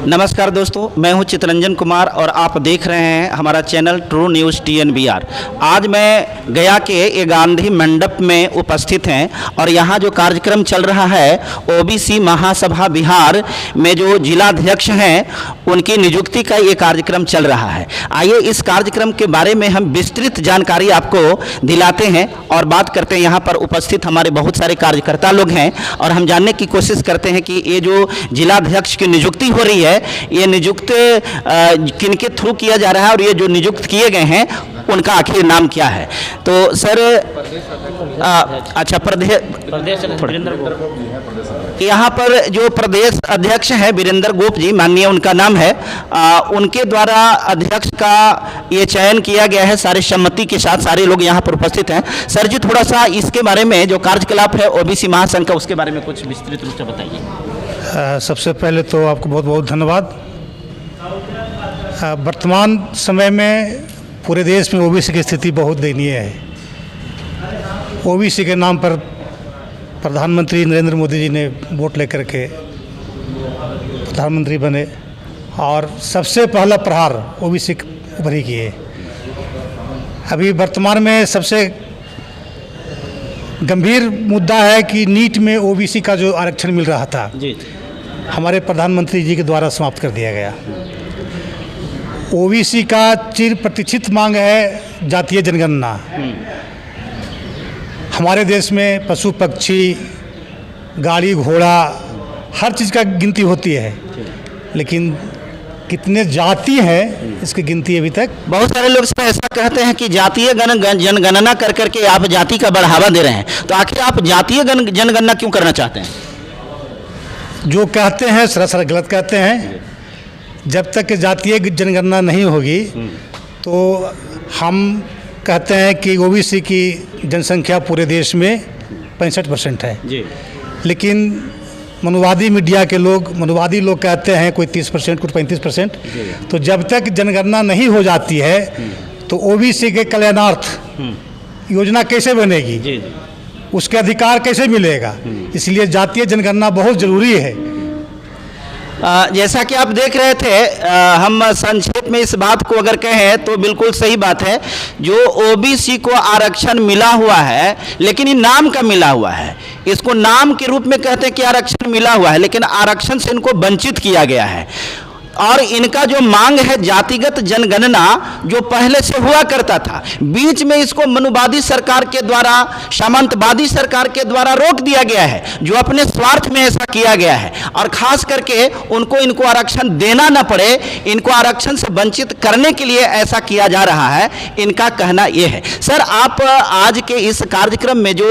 नमस्कार दोस्तों, मैं हूं चितरंजन कुमार और आप देख रहे हैं हमारा चैनल ट्रू न्यूज़ TNBR। आज मैं गया के ये गांधी मंडप में उपस्थित हैं और यहाँ जो कार्यक्रम चल रहा है OBC महासभा बिहार में जो जिलाध्यक्ष हैं उनकी नियुक्ति का ये कार्यक्रम चल रहा है। आइए इस कार्यक्रम के बारे में हम विस्तृत जानकारी आपको दिलाते हैं और बात करते हैं। यहाँ पर उपस्थित हमारे बहुत सारे कार्यकर्ता लोग हैं और हम जानने की कोशिश करते हैं कि ये जो जिलाध्यक्ष की नियुक्ति हो रही है ये नियुक्त किनके थ्रू किया जा रहा है और ये जो नियुक्त किए गए हैं उनका आखिर नाम क्या है। तो सर अच्छा, प्रदेश यहाँ पर जो प्रदेश अध्यक्ष हैं वीरेंद्र गोप जी माननीय उनका नाम है, उनके द्वारा अध्यक्ष का ये चयन किया गया है सारे सम्मति के साथ। सारे लोग यहाँ पर उपस्थित हैं। सर जी थोड़ा सा इसके बारे में जो कार्यकलाप है OBC महासंघ का उसके बारे में कुछ विस्तृत रूप से बताइए। सबसे पहले तो आपको बहुत बहुत धन्यवाद। वर्तमान समय में पूरे देश में OBC की स्थिति बहुत दयनीय है। OBC के नाम पर प्रधानमंत्री नरेंद्र मोदी जी ने वोट लेकर के प्रधानमंत्री बने और सबसे पहला प्रहार OBC पर ही किए। अभी वर्तमान में सबसे गंभीर मुद्दा है कि नीट में OBC का जो आरक्षण मिल रहा था हमारे प्रधानमंत्री जी के द्वारा समाप्त कर दिया गया। OBC का चिर प्रतीक्षित मांग है जातीय जनगणना। हमारे देश में पशु पक्षी गाड़ी घोड़ा हर चीज़ का गिनती होती है, लेकिन कितने जाति हैं इसकी गिनती अभी तक। बहुत सारे लोग ऐसा कहते हैं कि जातीय जनगणना कर करके आप जाति का बढ़ावा दे रहे हैं, तो आखिर आप जातीय जनगणना क्यों करना चाहते हैं? जो कहते हैं सरासर गलत कहते हैं। जब तक जातीय जनगणना नहीं होगी तो हम कहते हैं कि OBC की जनसंख्या पूरे देश में 65% है जी। लेकिन मनुवादी मीडिया के लोग मनुवादी लोग कहते हैं कोई 30%, कुछ 35%। तो जब तक जनगणना नहीं हो जाती है तो OBC के कल्याणार्थ योजना कैसे बनेगी जी। उसके अधिकार कैसे मिलेगा? इसलिए जातीय जनगणना बहुत ज़रूरी है। जैसा कि आप देख रहे थे, हम संक्षेप में इस बात को अगर कहें तो बिल्कुल सही बात है। जो OBC को आरक्षण मिला हुआ है लेकिन ये नाम का मिला हुआ है, इसको नाम के रूप में कहते हैं कि आरक्षण मिला हुआ है, लेकिन आरक्षण से इनको वंचित किया गया है। और इनका जो मांग है जातिगत जनगणना जो पहले से हुआ करता था, बीच में इसको मनुवादी सरकार के द्वारा सामंतवादी सरकार के द्वारा रोक दिया गया है, जो अपने स्वार्थ में ऐसा किया गया है। और खास करके इनको आरक्षण देना न पड़े, इनको आरक्षण से वंचित करने के लिए ऐसा किया जा रहा है, इनका कहना यह है। सर आप आज के इस कार्यक्रम में जो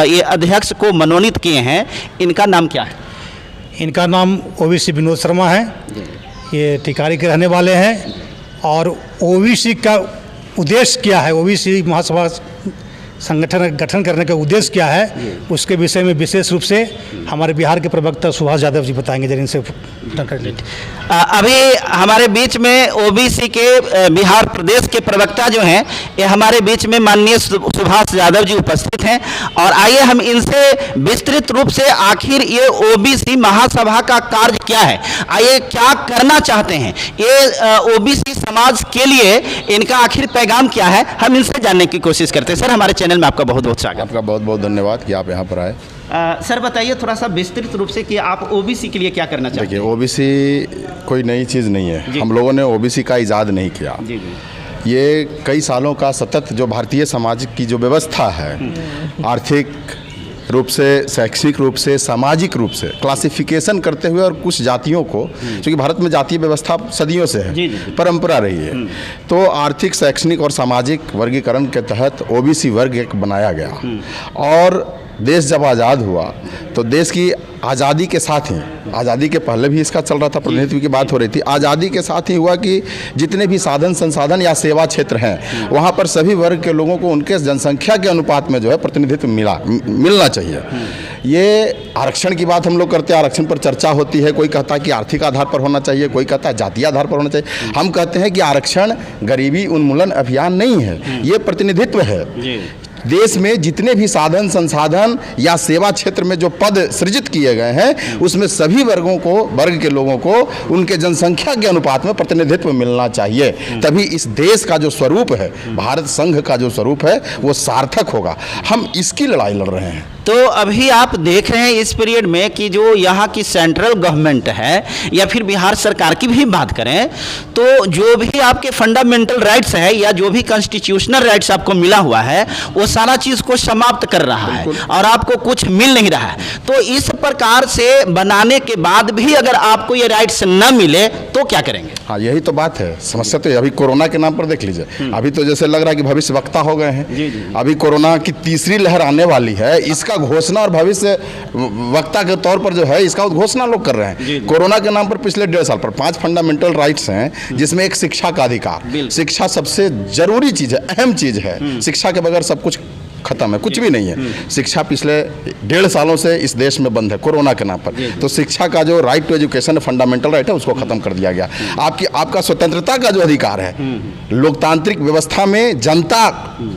ये अध्यक्ष को मनोनीत किए हैं इनका नाम क्या है? इनका नाम OBC विनोद शर्मा है। ये टिकारी के रहने वाले हैं। और OBC का उद्देश्य क्या है, OBC महासभा संगठन गठन करने का उद्देश्य क्या है, उसके विषय में विशेष रूप से हमारे बिहार के प्रवक्ता सुभाष यादव जी बताएंगे। जरा इनसे अभी हमारे बीच में OBC के बिहार प्रदेश के प्रवक्ता जो हैं ये हमारे बीच में माननीय सुभाष यादव जी उपस्थित हैं और आइए हम इनसे विस्तृत रूप से आखिर ये OBC महासभा का कार्य क्या है, आइए क्या करना चाहते हैं, ये OBC समाज के लिए इनका आखिर पैगाम क्या है, हम इनसे जानने की कोशिश करते हैं। सर हमारे चैनल में आपका बहुत बहुत स्वागत। आपका बहुत बहुत धन्यवाद कि आप यहाँ पर आए। सर बताइए थोड़ा सा विस्तृत रूप से कि आप OBC के लिए क्या करना चाहते हैं? देखिए OBC कोई नई चीज़ नहीं है। हम लोगों ने OBC का इजाद नहीं किया जी। ये कई सालों का सतत जो भारतीय समाज की जो व्यवस्था है, आर्थिक रूप से, शैक्षिक रूप से, सामाजिक रूप से क्लासिफिकेशन करते हुए और कुछ जातियों को, क्योंकि भारत में जातीय व्यवस्था सदियों से है, परंपरा रही है, तो आर्थिक, शैक्षणिक और सामाजिक वर्गीकरण के तहत OBC वर्ग एक बनाया गया। और देश जब आज़ाद हुआ तो देश की आज़ादी के साथ ही, आज़ादी के पहले भी इसका चल रहा था, प्रतिनिधित्व की बात हो रही थी, आज़ादी के साथ ही हुआ कि जितने भी साधन संसाधन या सेवा क्षेत्र हैं वहाँ पर सभी वर्ग के लोगों को उनके जनसंख्या के अनुपात में जो है प्रतिनिधित्व मिलना चाहिए। ये आरक्षण की बात हम लोग करते हैं, आरक्षण पर चर्चा होती है, कोई कहता है कि आर्थिक आधार पर होना चाहिए, कोई कहता है जातीय आधार पर होना चाहिए। हम कहते हैं कि आरक्षण गरीबी उन्मूलन अभियान नहीं है, ये प्रतिनिधित्व है। देश में जितने भी साधन संसाधन या सेवा क्षेत्र में जो पद सृजित किए गए हैं उसमें सभी वर्ग के लोगों को उनके जनसंख्या के अनुपात में प्रतिनिधित्व मिलना चाहिए। तभी इस देश का जो स्वरूप है, भारत संघ का जो स्वरूप है, वो सार्थक होगा। हम इसकी लड़ाई लड़ रहे हैं। तो अभी आप देख रहे हैं इस पीरियड में कि जो यहाँ की सेंट्रल गवर्नमेंट है या फिर बिहार सरकार की भी बात करें तो जो भी आपके फंडामेंटल राइट्स है या जो भी कॉन्स्टिट्यूशनल राइट्स आपको मिला हुआ है वो सारा चीज़ को समाप्त कर रहा है और आपको कुछ मिल नहीं रहा है। तो इस प्रकार से बनाने के बाद भी अगर आपको ये राइट्स न मिले तो क्या करेंगे? हाँ, यही तो बात है। समस्या तो अभी कोरोना के नाम पर देख लीजिए, अभी तो जैसे लग रहा है कि भविष्य वक्ता हो गए हैं। अभी कोरोना की तीसरी लहर आने वाली है, इसका घोषणा और भविष्य वक्ता के तौर पर जो है इसका घोषणा लोग कर रहे हैं। कोरोना के नाम पर पिछले 1.5 साल पर 5 फंडामेंटल राइट्स हैं जिसमें एक शिक्षा का अधिकार। शिक्षा सबसे जरूरी चीज है, अहम चीज है। शिक्षा के बगैर सब कुछ खत्म है, कुछ भी नहीं है। शिक्षा पिछले 1.5 सालों से इस देश में बंद है कोरोना के नाम पर। तो शिक्षा का जो right to education fundamental right है उसको खत्म कर दिया गया। आपका स्वतंत्रता का जो अधिकार है, लोकतांत्रिक व्यवस्था में जनता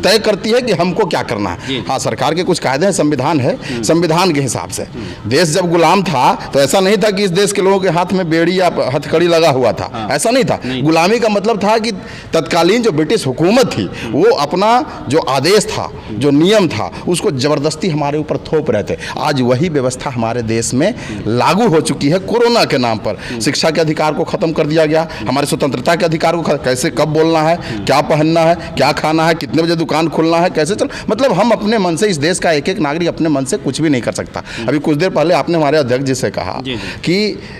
तय करती है कि हमको क्या करना है। हाँ, सरकार के कुछ कायदे हैं, संविधान है, संविधान के हिसाब से। देश जब गुलाम था तो ऐसा नहीं था कि इस देश के लोगों के हाथ में बेड़ी या हथकड़ी लगा हुआ था, ऐसा नहीं था। गुलामी का मतलब था कि तत्कालीन जो ब्रिटिश हुकूमत थी वो अपना जो आदेश था, जो नियम था, उसको जबरदस्ती हमारे ऊपर थोप रहे थे। आज वही व्यवस्था हमारे देश में लागू हो चुकी है। कोरोना के नाम पर शिक्षा के अधिकार को खत्म कर दिया गया, हमारे स्वतंत्रता के अधिकार को, कैसे कब बोलना है, क्या पहनना है, क्या खाना है, कितने बजे दुकान खुलना है, कैसे चल, मतलब हम अपने मन से, इस देश का एक एक नागरिक अपने मन से कुछ भी नहीं कर सकता। अभी कुछ देर पहले आपने हमारे अध्यक्ष जी से कहा कि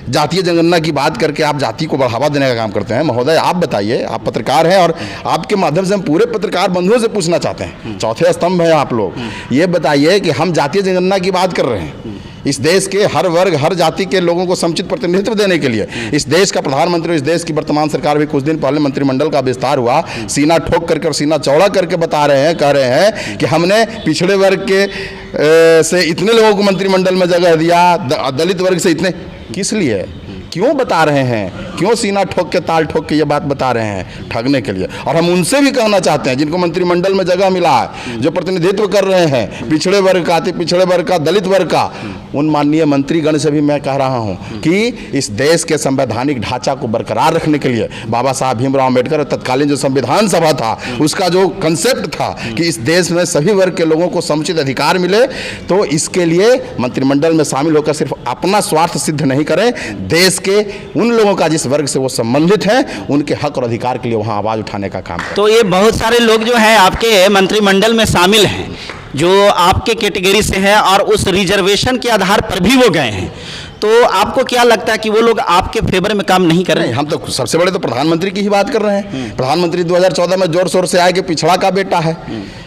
जातीय जनगणना की बात करके आप जाति को बढ़ावा देने का काम करते हैं। महोदय, आप बताइए, आप पत्रकार हैं और आपके माध्यम से हम पूरे पत्रकार बंधुओं से पूछना चाहते हैं, चौथे स्तंभ है आप लोग, ये बताइए कि हम जातीय जनगणना की बात कर रहे हैं इस देश के हर वर्ग, हर जाति के लोगों को समुचित प्रतिनिधित्व देने के लिए। इस देश का प्रधानमंत्री, इस देश की वर्तमान सरकार भी कुछ दिन पहले मंत्रिमंडल का विस्तार हुआ, सीना ठोक करके और सीना चौड़ा करके बता रहे हैं, कह रहे हैं कि हमने पिछड़े वर्ग के से इतने लोगों को मंत्रिमंडल में जगह दिया, दलित वर्ग से इतने। किस लिए, क्यों बता रहे हैं, क्यों सीना ठोक के, ताल ठोक के ये बात बता रहे हैं? ठगने के लिए। और हम उनसे भी कहना चाहते हैं जिनको मंत्रिमंडल में जगह मिला है, जो प्रतिनिधित्व कर रहे हैं पिछड़े वर्ग का, अति पिछड़े वर्ग का, दलित वर्ग का, उन माननीय मंत्रीगण से भी मैं कह रहा हूं कि इस देश के संवैधानिक ढांचा को बरकरार रखने के लिए बाबा साहब भीमराव अम्बेडकर और तत्कालीन जो संविधान सभा था उसका जो कंसेप्ट था कि इस देश में सभी वर्ग के लोगों को समुचित अधिकार मिले, तो इसके लिए मंत्रिमंडल में शामिल होकर सिर्फ अपना स्वार्थ सिद्ध नहीं करें, देश के उन लोगों का जिस वर्ग से वो संबंधित हैं उनके हक और अधिकार के लिए वहां आवाज उठाने का काम करें। तो ये बहुत सारे लोग जो हैं आपके मंत्रिमंडल में शामिल हैं जो आपके कैटेगरी से हैं और उस रिजर्वेशन के आधार पर भी वो गए हैं, तो आपको क्या लगता है कि वो लोग आपके फेवर में काम नहीं कर रहे हैं? हम तो सबसे बड़े तो प्रधानमंत्री की ही बात कर रहे हैं। प्रधानमंत्री 2014 में जोर शोर से आए कि पिछड़ा का बेटा है।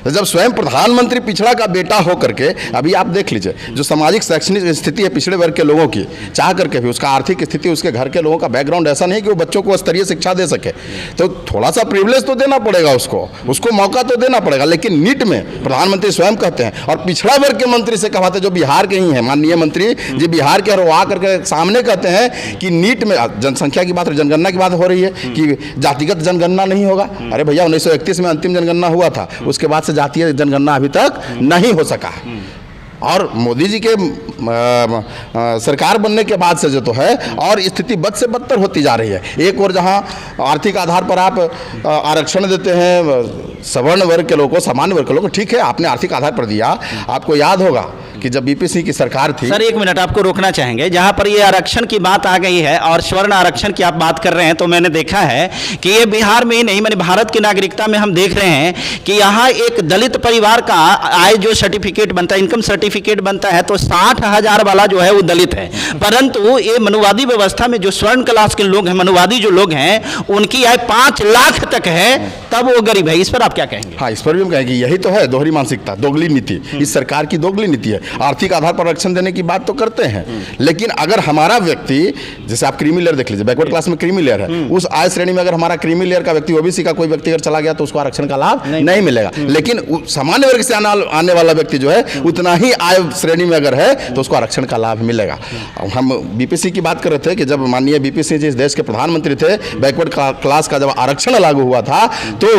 तो जब स्वयं प्रधानमंत्री पिछड़ा का बेटा हो करके, अभी आप देख लीजिए जो सामाजिक शैक्षणिक स्थिति है पिछड़े वर्ग के लोगों की, चाह करके भी उसका आर्थिक स्थिति, उसके घर के लोगों का बैकग्राउंड ऐसा नहीं कि वो बच्चों को स्तरीय शिक्षा दे सके, तो थोड़ा सा प्रिविलेज तो देना पड़ेगा, उसको मौका तो देना पड़ेगा। लेकिन नीट में प्रधानमंत्री स्वयं कहते हैं, और पिछड़ा वर्ग के मंत्री से कहवाते जो बिहार के ही हैं, माननीय मंत्री जी बिहार के, और करके सामने कहते हैं कि नीट में जनसंख्या की बात और जनगणना की बात हो रही है कि जातिगत जनगणना नहीं होगा। अरे भैया, 1931 में अंतिम जनगणना हुआ था, उसके बाद से जातीय जनगणना अभी तक नहीं हो सका। और मोदी जी के सरकार बनने के बाद से जो तो है, और स्थिति बद से बदतर होती जा रही है। एक और जहां आर्थिक आधार पर आप आरक्षण देते हैं सवर्ण वर्ग के लोगों को, सामान्य वर्ग के लोगों को, ठीक है आपने आर्थिक आधार पर दिया। आपको याद होगा कि जब बीपी सिंह की सरकार थी। सर, 1 मिनट आपको रोकना चाहेंगे, जहां पर ये आरक्षण की बात आ गई है और स्वर्ण आरक्षण की आप बात कर रहे हैं, तो मैंने देखा है कि ये बिहार में ही नहीं, मैंने भारत की नागरिकता में हम देख रहे हैं कि यहाँ एक दलित परिवार का आय जो सर्टिफिकेट बनता है, इनकम सर्टिफिकेट बनता है, तो 60,000 वाला जो है वो दलित है। परंतु ये मनुवादी व्यवस्था में जो स्वर्ण क्लास के लोग हैं, मनुवादी जो लोग हैं, उनकी आय 5 लाख तक है, तब वो गरीब है। इस पर आप क्या कहेंगे? हाँ, इस पर भी हम कहेंगे यही तो है दोहरी मानसिकता, दोगली नीति, इस सरकार की दोगली नीति है। आर्थिक आधार पर आरक्षण देने की बात तो करते हैं, लेकिन अगर हमारा व्यक्ति, जैसे आप क्रीमी लेयर देख लीजिए, बैकवर्ड क्लास में क्रीमी लेयर है, उस आय श्रेणी में अगर हमारा क्रीमी लेयर का व्यक्ति, ओबीसी का कोई व्यक्ति अगर चला गया तो उसको आरक्षण का लाभ नहीं मिलेगा। लेकिन सामान्य वर्ग से आने वाला व्यक्ति जो है उतना ही आय श्रेणी में अगर है तो उसको आरक्षण का लाभ मिलेगा। हम बीपीसी की बात कर रहे थे कि जब माननीय बीपीसी जी इस देश के प्रधानमंत्री थे, बैकवर्ड क्लास का जब आरक्षण लागू हुआ था तो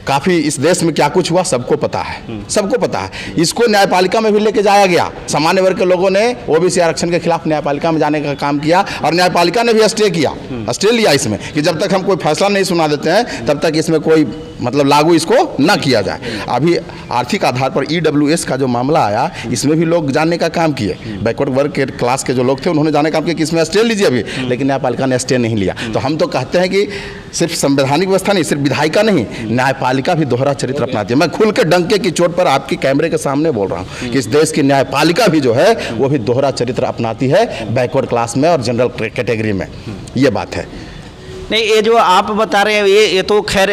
काफ़ी इस देश में क्या कुछ हुआ सबको पता है, सबको पता है। इसको न्यायपालिका में भी लेके जाया गया। सामान्य वर्ग के लोगों ने ओबीसी आरक्षण के खिलाफ न्यायपालिका में जाने का काम किया और न्यायपालिका ने भी स्टे किया, स्टे लिया इसमें कि जब तक हम कोई फैसला नहीं सुना देते हैं तब तक इसमें कोई मतलब लागू इसको ना किया जाए। अभी आर्थिक आधार पर ईडब्ल्यूएस का जो मामला आया, इसमें भी लोग जानने का काम किए। बैकवर्ड वर्ग के क्लास के जो लोग थे उन्होंने जानने का काम किया कि इसमें स्टे लीजिए अभी, लेकिन न्यायपालिका ने स्टे नहीं लिया। तो हम तो कहते हैं कि सिर्फ संवैधानिक व्यवस्था नहीं, सिर्फ विधायिका नहीं, न्यायपालिका भी दोहरा चरित्र अपनाती है। मैं खुल के डंके की चोट पर आपके कैमरे के सामने बोल रहा हूँ कि इस देश की न्यायपालिका भी जो है वो भी दोहरा चरित्र अपनाती है बैकवर्ड क्लास में और जनरल कैटेगरी में। ये बात है। नहीं, ये जो आप बता रहे हैं ये तो खैर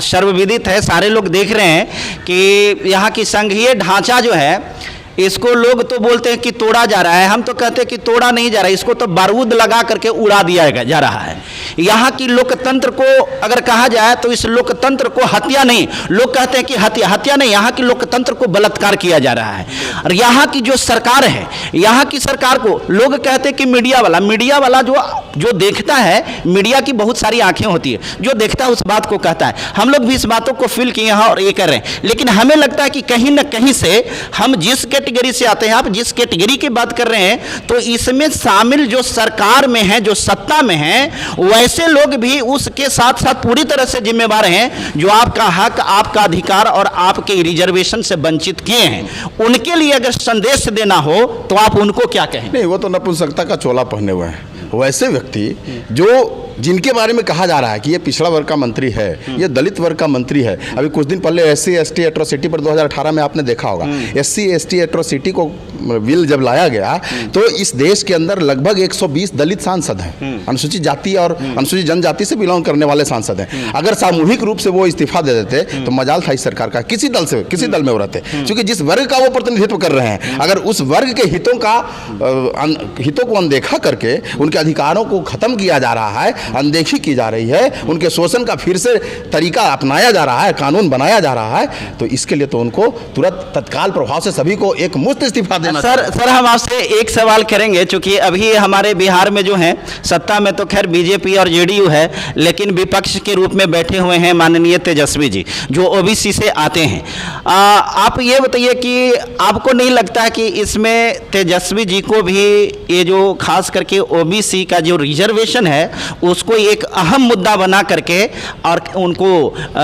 सर्वविदित है, सारे लोग देख रहे हैं कि यहाँ की संघीय ढांचा जो है इसको लोग तो बोलते हैं कि तोड़ा जा रहा है, हम तो कहते हैं कि तोड़ा नहीं जा रहा है, इसको तो बारूद लगा करके उड़ा दिया जा रहा है। यहाँ की लोकतंत्र को अगर कहा जाए तो इस लोकतंत्र को हत्या नहीं, लोग कहते हैं कि हत्या नहीं, यहाँ की लोकतंत्र को बलात्कार किया जा रहा है। और यहाँ की जो सरकार है, यहाँ की सरकार को लोग कहते हैं कि मीडिया वाला जो देखता है, मीडिया की बहुत सारी आंखें होती है, जो देखता है उस बात को कहता है। हम लोग भी इस बातों को फील किए हैं और ये कर रहे हैं, लेकिन हमें लगता है कि कहीं ना कहीं से हम जिस कैटेगरी से आते हैं, आप जिस कैटेगरी की बात कर रहे हैं, तो इसमें शामिल जो सरकार में है, जो सत्ता में है, वैसे लोग भी उसके साथ साथ पूरी तरह से जिम्मेवार हैं जो आपका हक, आपका अधिकार और आपके रिजर्वेशन से वंचित किए हैं। उनके लिए अगर संदेश देना हो तो आप उनको क्या कहें? नहीं, वो तो नपुंसकता का चोला पहने हुए हैं। वैसे व्यक्ति जिनके बारे में कहा जा रहा है कि ये पिछड़ा वर्ग का मंत्री है, ये दलित वर्ग का मंत्री है। अभी कुछ दिन पहले SC ST एट्रोसिटी पर 2018 में आपने देखा होगा, SC ST एट्रोसिटी को बिल जब लाया गया तो इस देश के अंदर लगभग 120 दलित सांसद हैं, अनुसूचित जाति और अनुसूचित जनजाति से बिलोंग करने वाले सांसद हैं। अगर सामूहिक रूप से वो इस्तीफा दे देते तो मजाल था इस सरकार का, किसी दल में वो रहते, क्योंकि जिस वर्ग का वो प्रतिनिधित्व कर रहे हैं, अगर उस वर्ग के हितों को अनदेखा करके उनके अधिकारों को खत्म किया जा रहा है, अनदेखी की जा रही है, उनके शोषण का फिर से तरीका अपनाया जा रहा है, कानून बनाया जा रहा है, तो इसके लिए तो उनको तुरंत तत्काल प्रभाव से सभी को एक मुफ्त इस्तीफा देना। सर हम आपसे एक सवाल करेंगे, चूंकि अभी हमारे बिहार में जो है सत्ता में तो खैर बीजेपी और जेडीयू है, लेकिन विपक्ष के रूप में बैठे हुए हैं माननीय तेजस्वी जी जो ओबीसी से आते हैं। आप ये बताइए कि आपको नहीं लगता है कि इसमें तेजस्वी जी को भी ये जो खास करके ओबीसी का जो रिजर्वेशन है उसको एक अहम मुद्दा बना करके और उनको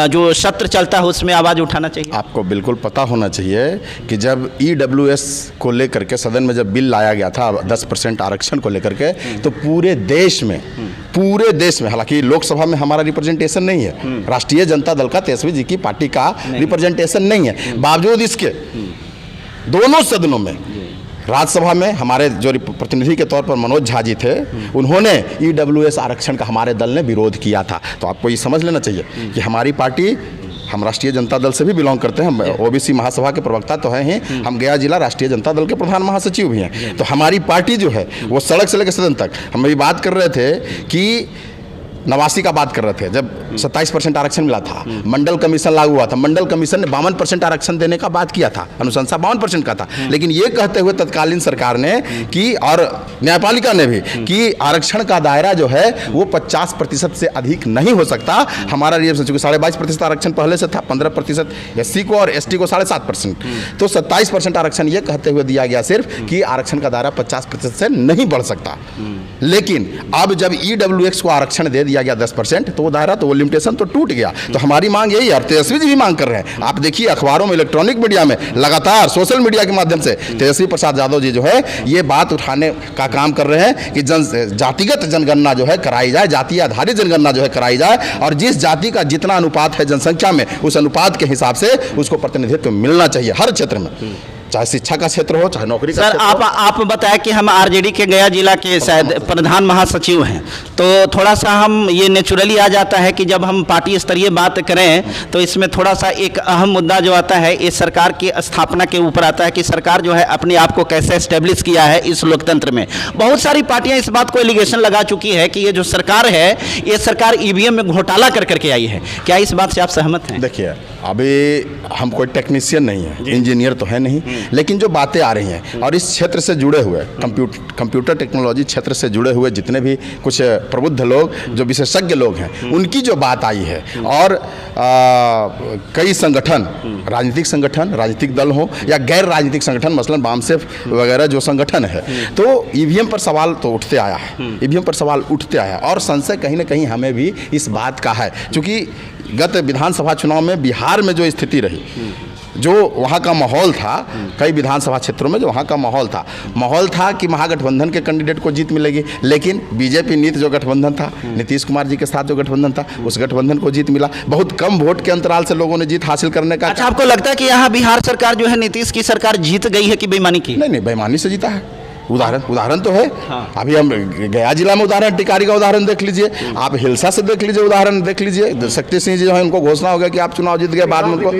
जो सत्र चलता है उसमें आवाज़ उठाना चाहिए? आपको बिल्कुल पता होना चाहिए कि जब EWS को लेकर के सदन में जब बिल लाया गया था 10% आरक्षण को लेकर के, तो पूरे देश में हालांकि लोकसभा में हमारा रिप्रेजेंटेशन नहीं है, राष्ट्रीय जनता दल का तेजस्वी जी की पार्टी का रिप्रेजेंटेशन नहीं है, बावजूद इसके दोनों सदनों में राज्यसभा में हमारे जो प्रतिनिधि के तौर पर मनोज झा जी थे, उन्होंने EWS आरक्षण का हमारे दल ने विरोध किया था। तो आपको ये समझ लेना चाहिए कि हमारी पार्टी, हम राष्ट्रीय जनता दल से भी बिलोंग करते हैं, हम ओबीसी महासभा के प्रवक्ता तो हैं ही, हम गया जिला राष्ट्रीय जनता दल के प्रधान महासचिव भी हैं। तो हमारी पार्टी जो है वो सड़क से लेकर सदन तक, हम ये बात कर रहे थे कि 89 का बात कर रहे थे जब 27% आरक्षण मिला था, मंडल कमीशन लागू हुआ था, मंडल कमीशन ने 52% आरक्षण देने का बात किया था, अनुशंसा 52% का था, लेकिन ये कहते हुए तत्कालीन सरकार ने कि और न्यायपालिका ने भी कि आरक्षण का दायरा जो है वो 50% से अधिक नहीं हो सकता। हमारा रिजर्वेशन चूंकि 22.5% आरक्षण पहले से था, 15% SC को और ST को 7.5%, तो 27% आरक्षण ये कहते हुए दिया गया सिर्फ कि आरक्षण का दायरा 50% से नहीं बढ़ सकता। लेकिन अब जब EWS को आरक्षण दे दिया गया 10%, तो वो दायरा, तो वो लिमिटेशन तो टूट गया। तो हमारी मांग यही है और तेजस्वी जी भी मांग कर रहे हैं। आप देखिए अखबारों में, इलेक्ट्रॉनिक मीडिया में, लगातार सोशल मीडिया के माध्यम से तेजस्वी प्रसाद यादव जी जो है ये बात उठाने का काम कर रहे हैं कि जातिगत जनगणना जो है कराई जाए, जाति आधारित जनगणना जो है कराई जाए, और जिस जाति का जितना अनुपात है जनसंख्या में, उस अनुपात के हिसाब से उसको प्रतिनिधित्व मिलना चाहिए हर क्षेत्र में, चाहे शिक्षा का क्षेत्र हो, चाहे नौकरी का क्षेत्र हो। सर आप बताएं कि हम आरजेडी के गया जिला के शायद प्रधान महासचिव हैं, तो थोड़ा सा हम ये नेचुरली आ जाता है कि जब हम पार्टी स्तरीय बात करें तो इसमें थोड़ा सा एक अहम मुद्दा जो आता है ये सरकार की स्थापना के ऊपर आता है कि सरकार जो है अपने आप को कैसे एस्टेब्लिश किया है इस लोकतंत्र में। बहुत सारी पार्टियां इस बात को एलिगेशन लगा चुकी है कि ये जो सरकार है ये सरकार EVM में घोटाला कर करके आई है। क्या इस बात से आप सहमत हैं? देखिए, अभी हम कोई टेक्नीशियन नहीं है, इंजीनियर तो है नहीं, लेकिन जो बातें आ रही हैं और इस क्षेत्र से जुड़े हुए कंप्यूटर टेक्नोलॉजी क्षेत्र से जुड़े हुए जितने भी कुछ प्रबुद्ध लोग जो विशेषज्ञ लोग हैं उनकी जो बात आई है और कई संगठन, राजनीतिक संगठन, राजनीतिक दल हो या गैर राजनीतिक संगठन, मसलन बामसेफ वगैरह जो संगठन है, तो ईवीएम पर सवाल तो उठते आया है, ईवीएम पर सवाल उठते आया और संशय कहीं ना कहीं हमें भी इस बात का है, क्योंकि गत विधानसभा चुनाव में बिहार में जो स्थिति रही, जो वहाँ का माहौल था, कई विधानसभा क्षेत्रों में जो वहाँ का माहौल था कि महागठबंधन के कैंडिडेट को जीत मिलेगी, लेकिन बीजेपी नीति जो गठबंधन था, नीतीश कुमार जी के साथ जो गठबंधन था, उस गठबंधन को जीत मिला। बहुत कम वोट के अंतराल से लोगों ने जीत हासिल करने का। अच्छा, आपको लगता है कि यहाँ बिहार सरकार जो है, नीतीश की सरकार जीत गई है कि बेईमानी की? नहीं, बेईमानी से जीता है। उदाहरण तो है। अभी हम गया जिला में उदाहरण, टिकारी का उदाहरण देख लीजिए, आप हिलसा से देख लीजिए, उदाहरण देख लीजिए, शक्ति सिंह जी जो है उनको घोषणा हो गया कि आप चुनाव जीत गए, बाद में उनको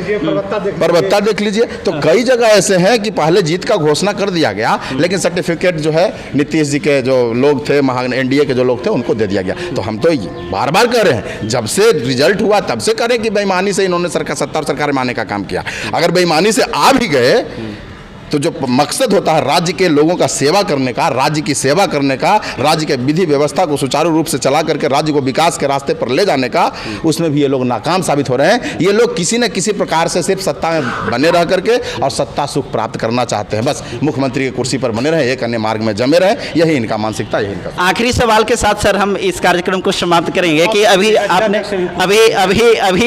परबत्ता देख लीजिए। तो कई जगह ऐसे हैं कि पहले जीत का घोषणा कर दिया गया, लेकिन सर्टिफिकेट जो है नीतीश जी के जो लोग थे, एनडीए के जो लोग थे, उनको दे दिया गया। तो हम तो बार बार कह रहे हैं, जब से रिजल्ट हुआ तब से करें कि बेईमानी से इन्होंने सत्ता और सरकार मारने का काम किया। अगर बेईमानी से आ भी गए तो जो मकसद होता है राज्य के लोगों का सेवा करने का, राज्य की सेवा करने का, राज्य के विधि व्यवस्था को सुचारू रूप से चला करके राज्य को विकास के रास्ते पर ले जाने का, उसमें भी ये लोग नाकाम साबित हो रहे हैं। ये लोग किसी न किसी प्रकार से सिर्फ सत्ता में बने रह करके और सत्ता सुख प्राप्त करना चाहते हैं। बस मुख्यमंत्री की कुर्सी पर बने रहे, एक अन्य मार्ग में जमे रहे, यही इनका मानसिकता, यही इनका। आखिरी सवाल के साथ सर हम इस कार्यक्रम को समाप्त करेंगे कि अभी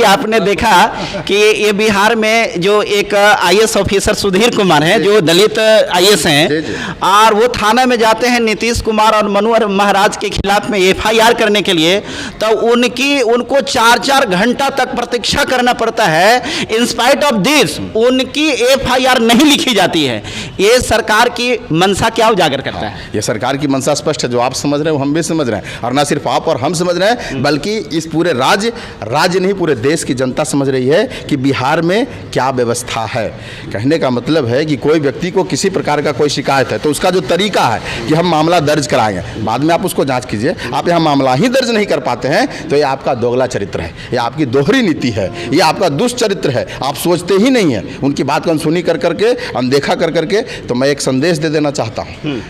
आपने देखा कि ये बिहार में जो एक IAS ऑफिसर सुधीर कुमार है, जो दलित IAS हैं, और वो थाना में जाते हैं नीतीश कुमार और मनोहर महाराज के खिलाफ में FIR करने के लिए, तो उनको 4-4 घंटा तक प्रतीक्षा करना पड़ता है। इंस्पाइट ऑफ दिस उनकी FIR नहीं लिखी जाती है। ये सरकार की मंशा क्या उजागर करता है? ये सरकार की मंशा स्पष्ट है, जो आप समझ रहे हो हम भी समझ रहे हैं, और ना सिर्फ आप और हम समझ रहे हैं, बल्कि इस पूरे राज्य नहीं, पूरे देश की जनता समझ रही है कि बिहार में क्या व्यवस्था है। कहने का मतलब है कि कोई व्यक्ति को किसी प्रकार का कोई शिकायत है तो उसका जो तरीका है कि हम मामला दर्ज कराएंगे, बाद में आप उसको जांच कीजिए। आप यहाँ मामला ही दर्ज नहीं कर पाते हैं तो ये आपका दोगला चरित्र है, ये आपकी दोहरी नीति है, ये आपका दुष्चरित्र है। आप सोचते ही नहीं है, उनकी बात को अनसुनी कर करके, अनदेखा कर करके। तो मैं एक संदेश दे देना चाहता हूँ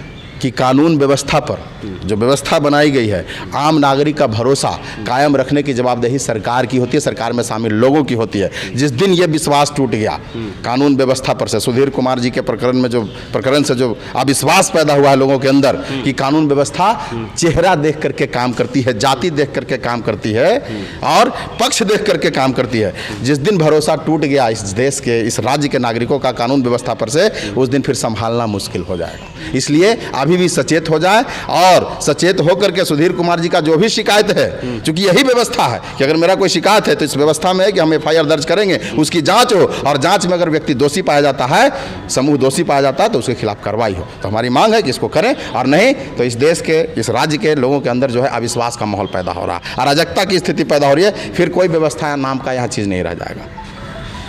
कि कानून व्यवस्था पर जो व्यवस्था बनाई गई है, आम नागरिक का भरोसा कायम रखने की जवाबदेही सरकार की होती है, सरकार में शामिल लोगों की होती है। जिस दिन ये विश्वास टूट गया कानून व्यवस्था पर से, सुधीर कुमार जी के प्रकरण से जो अविश्वास पैदा हुआ है लोगों के अंदर कि कानून व्यवस्था चेहरा देख करके काम करती है, जाति देख करके काम करती है और पक्ष देख करके काम करती है, जिस दिन भरोसा टूट गया इस देश के, इस राज्य के नागरिकों का कानून व्यवस्था पर से, उस दिन फिर संभालना मुश्किल हो जाएगा। इसलिए अभी भी सचेत हो जाए और सचेत होकर के सुधीर कुमार जी का जो भी शिकायत है, क्योंकि यही व्यवस्था है कि अगर मेरा कोई शिकायत है तो इस व्यवस्था में है कि हम FIR दर्ज करेंगे, उसकी जांच हो और जांच में अगर व्यक्ति दोषी पाया जाता है, समूह दोषी पाया जाता है, तो उसके खिलाफ कार्रवाई हो। तो हमारी मांग है कि इसको करें, और नहीं तो इस देश के, इस राज्य के लोगों के अंदर जो है अविश्वास का माहौल पैदा हो रहा है, अराजकता की स्थिति पैदा हो रही है, फिर कोई व्यवस्था नाम का यहाँ चीज़ नहीं रह जाएगा।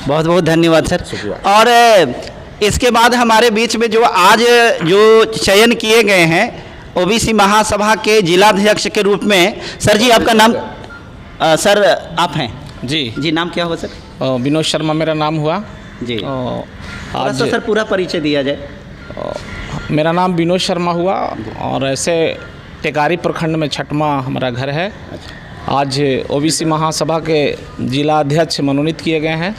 बहुत बहुत धन्यवाद सर। और इसके बाद हमारे बीच में जो आज जो चयन किए गए हैं OBC महासभा के जिलाध्यक्ष के रूप में, सर जी आपका नाम? सर आप हैं जी, नाम क्या हुआ सर? विनोद शर्मा मेरा नाम हुआ जी। आज सर पूरा परिचय दिया जाए। मेरा नाम विनोद शर्मा हुआ और ऐसे टेकारी प्रखंड में छठमा हमारा घर है। आज OBC महासभा के जिलाध्यक्ष मनोनीत किए गए हैं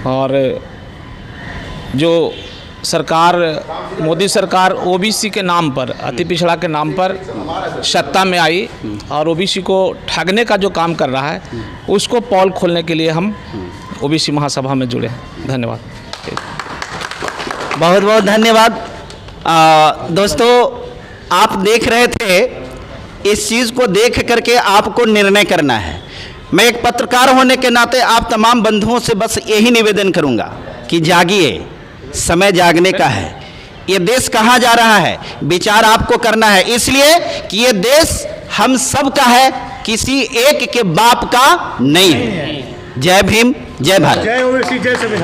और जो सरकार, मोदी सरकार OBC के नाम पर, अति पिछड़ा के नाम पर सत्ता में आई और OBC को ठगने का जो काम कर रहा है उसको पोल खोलने के लिए हम OBC महासभा में जुड़े हैं। धन्यवाद। बहुत बहुत धन्यवाद। दोस्तों आप देख रहे थे, इस चीज़ को देख करके आपको निर्णय करना है। मैं एक पत्रकार होने के नाते आप तमाम बंधुओं से बस यही निवेदन करूंगा कि जागिए, समय जागने का है। ये देश कहाँ जा रहा है, विचार आपको करना है, इसलिए कि ये देश हम सब का है, किसी एक के बाप का नहीं है। जय भीम, जय भारत। जय OBC, जय संविधान।